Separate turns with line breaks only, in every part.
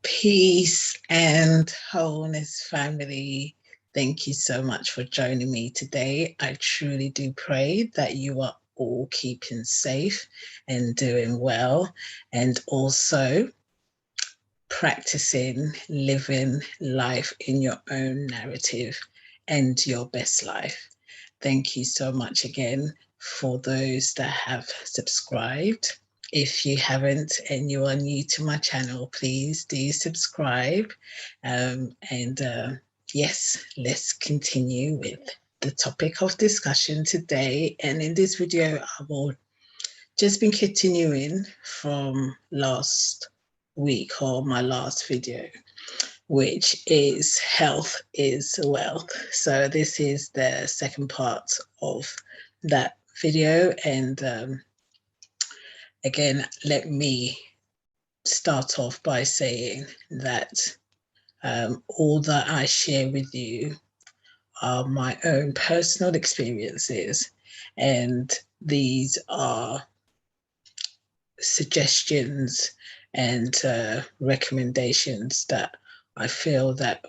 Peace and wholeness, family. Thank you so much for joining me today. I truly do pray that you are all keeping safe and doing well, and also practicing living life in your own narrative and your best life. Thank you so much again for those that have subscribed. If you haven't and you are new to my channel, please do subscribe. Yes, let's continue with the topic of discussion today. And in this video, I will just be continuing from last week or my last video, which is health is wealth. So this is the second part of that video. And again, let me start off by saying that all that I share with you are my own personal experiences, and these are suggestions and recommendations that I feel that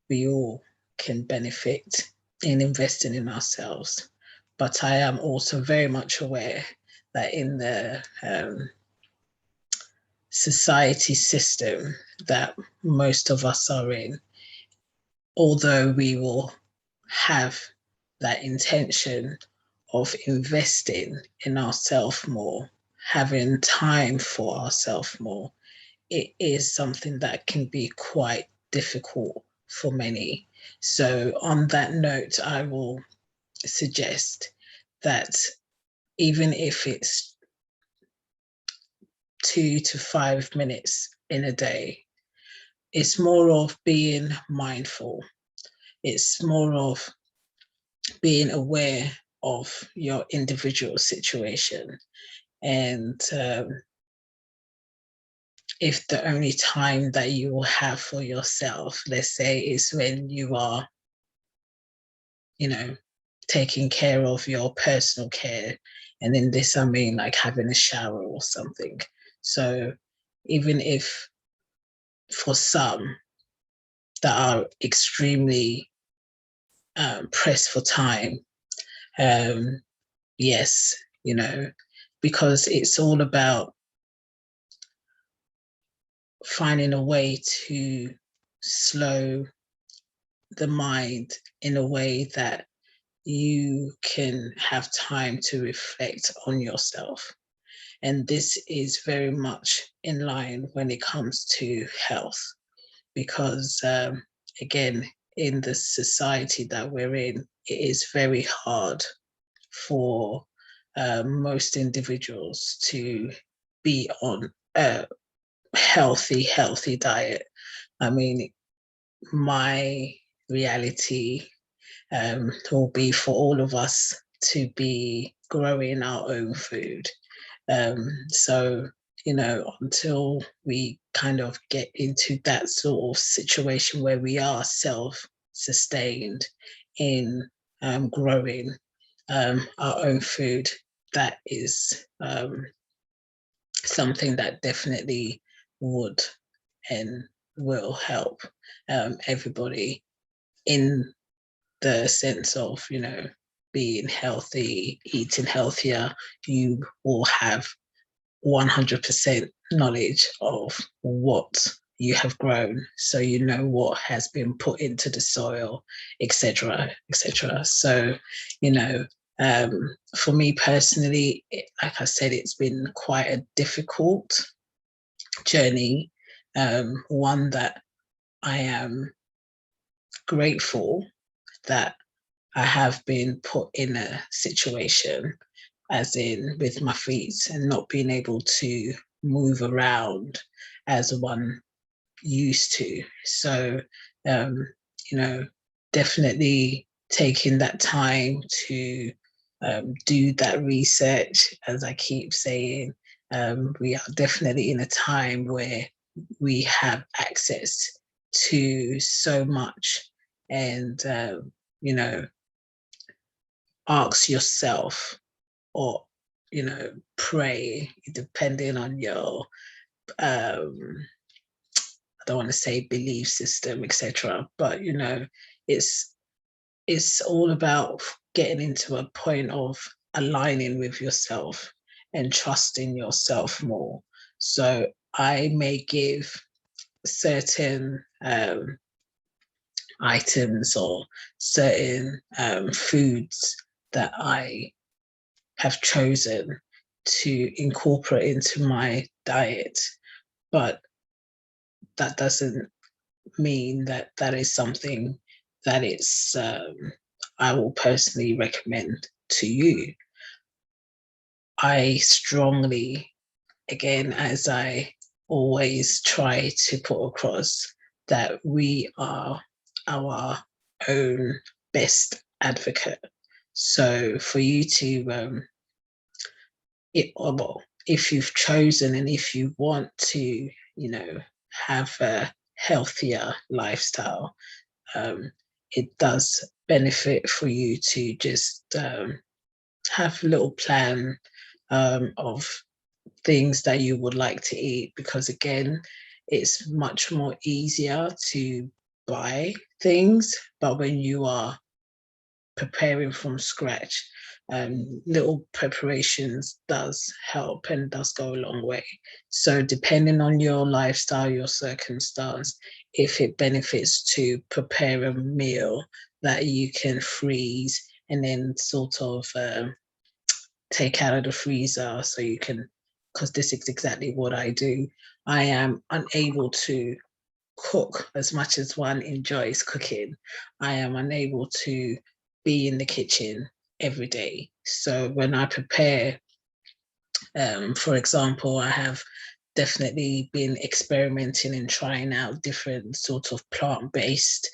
we all can benefit in investing in ourselves. But I am also very much aware that in the society system that most of us are in, although we will have that intention of investing in ourselves more, having time for ourselves more, it is something that can be quite difficult for many. So on that note, I will suggest that even if it's 2 to 5 minutes in a day, it's more of being mindful. It's more of being aware of your individual situation. And if the only time that you will have for yourself, let's say, is when you are, taking care of your personal care. And in this, I mean like having a shower or something. So even if for some that are extremely pressed for time, yes, because it's all about finding a way to slow the mind in a way that you can have time to reflect on yourself. And this is very much in line when it comes to health, because again, in the society that we're in, it is very hard for most individuals to be on a healthy diet. I mean, my reality will be for all of us to be growing our own food. So, until we kind of get into that sort of situation where we are self-sustained in growing our own food, that is something that definitely would and will help everybody in the sense of, being healthy, eating healthier. You will have 100% knowledge of what you have grown, so you know what has been put into the soil, etc., etc. So, for me personally, like I said, it's been quite a difficult journey, one that I am grateful that I have been put in a situation, as in with my feet and not being able to move around as one used to. So, definitely taking that time to do that research, as I keep saying. We are definitely in a time where we have access to so much, and ask yourself, or pray, depending on your don't want to say belief system, etc. But it's all about getting into a point of aligning with yourself and trusting yourself more. So I may give certain items or certain foods that I have chosen to incorporate into my diet, but that doesn't mean that that is something that it's I will personally recommend to you. I strongly, again, as I always try to put across, that we are our own best advocate. So for you to well, if you've chosen and if you want to, have a healthier lifestyle, um, it does benefit for you to just have a little plan of things that you would like to eat, because again, it's much more easier to buy things, but when you are preparing from scratch, little preparations does help and does go a long way. So depending on your lifestyle, your circumstance, if it benefits to prepare a meal that you can freeze and then sort of take out of the freezer, so you can, because this is exactly what I do. I am unable to cook as much as one enjoys cooking. I am unable to be in the kitchen every day. So when I prepare, for example, I have definitely been experimenting and trying out different sort of plant-based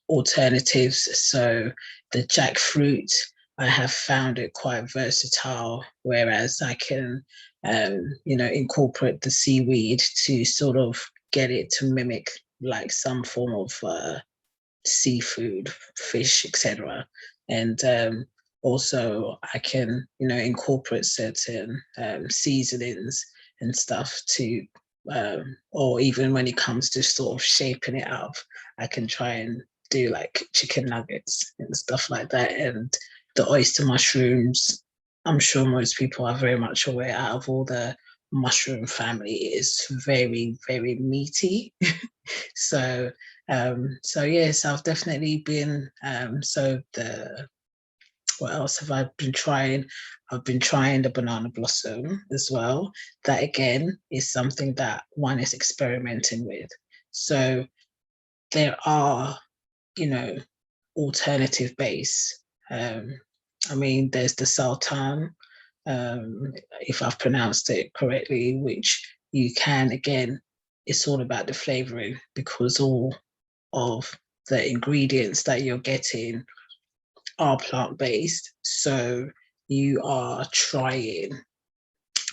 alternatives. So the jackfruit, I have found it quite versatile, whereas I can, incorporate the seaweed to sort of get it to mimic like some form of seafood, fish, etc. And also, I can, incorporate certain seasonings and stuff to, or even when it comes to sort of shaping it up, I can try and do like chicken nuggets and stuff like that. And the oyster mushrooms, I'm sure most people are very much aware, out of all the mushroom family, is very, very meaty. So so yes, I've definitely been so the what else have I been trying? I've been trying the banana blossom as well. That again is something that one is experimenting with. So there are, you know, alternative base. Um, I mean, there's the sultan, if I've pronounced it correctly, which you can, again, it's all about the flavoring, because all of the ingredients that you're getting are plant-based. So you are trying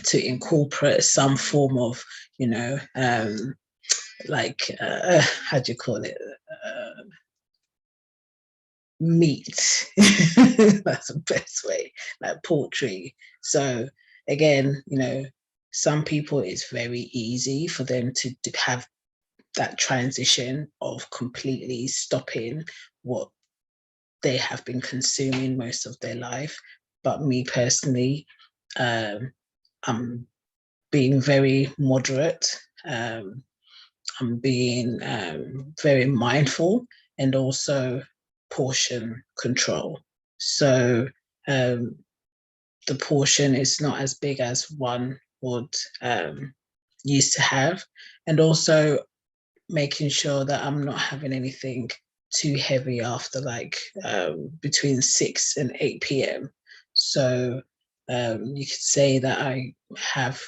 to incorporate some form of, you know, like, how do you call it? Meat. That's the best way, like poultry. So again, some people, it's very easy for them to have that transition of completely stopping what they have been consuming most of their life. But me personally, I'm being very moderate. I'm being very mindful, and also portion control. So um, the portion is not as big as one would used to have, and also making sure that I'm not having anything too heavy after like between 6 and 8 p.m. So you could say that I have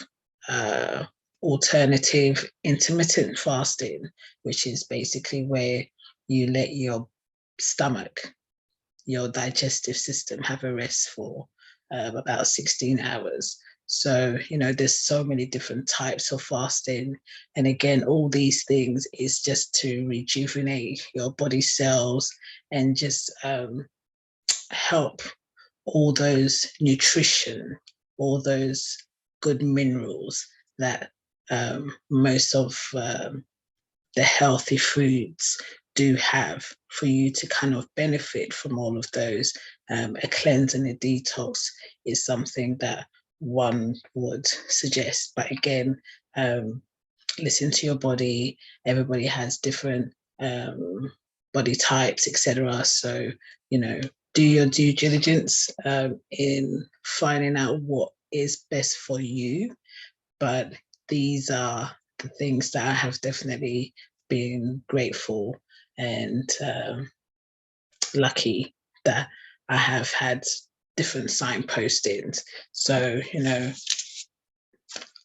uh, alternative intermittent fasting, which is basically where you let your stomach, your digestive system, have a rest for about 16 hours. So, there's so many different types of fasting. And again, all these things is just to rejuvenate your body cells and just help all those nutrition, all those good minerals that most of the healthy foods do have for you to kind of benefit from all of those. A cleanse and a detox is something that one would suggest. But again, listen to your body. Everybody has different body types, etc. So, do your due diligence in finding out what is best for you. But these are the things that I have definitely been grateful and lucky that I have had different signpostings. So,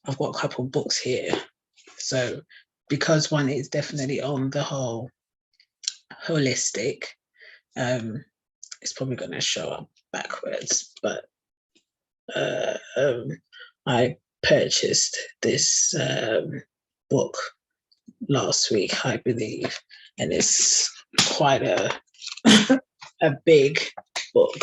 I've got a couple of books here. So, because one is definitely on the whole holistic, it's probably going to show up backwards, but I purchased this book last week, I believe, and it's quite a a big book,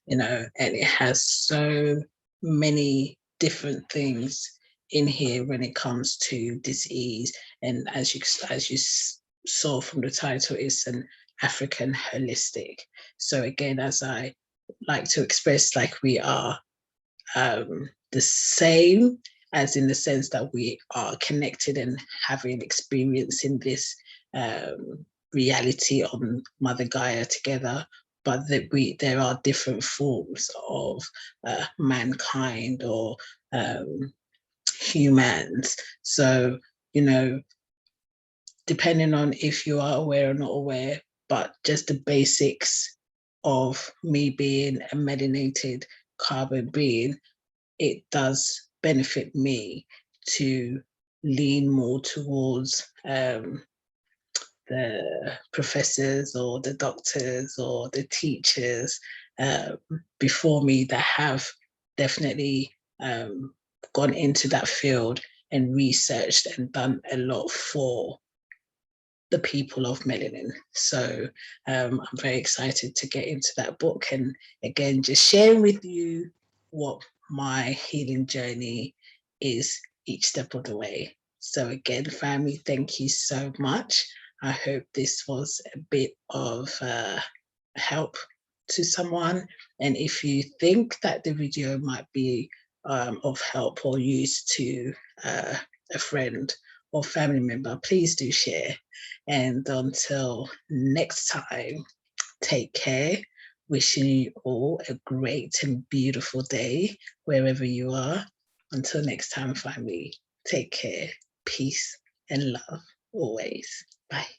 and it has so many different things in here when it comes to disease. And as you saw from the title, it's an African holistic. So again, as I like to express, like, we are the same, as in the sense that we are connected and having experience in this reality on Mother Gaia together, but that there are different forms of mankind or humans. So, depending on if you are aware or not aware, but just the basics of me being a melanated carbon being, it does benefit me to lean more towards the professors or the doctors or the teachers before me that have definitely gone into that field and researched and done a lot for the people of melanin. So I'm very excited to get into that book, and again, just sharing with you what my healing journey is each step of the way. So again, family, thank you so much. I hope this was a bit of help to someone. And if you think that the video might be of help or use to a friend or family member, please do share. And until next time, take care. Wishing you all a great and beautiful day wherever you are. Until next time, family, take care, peace, and love always. Bye.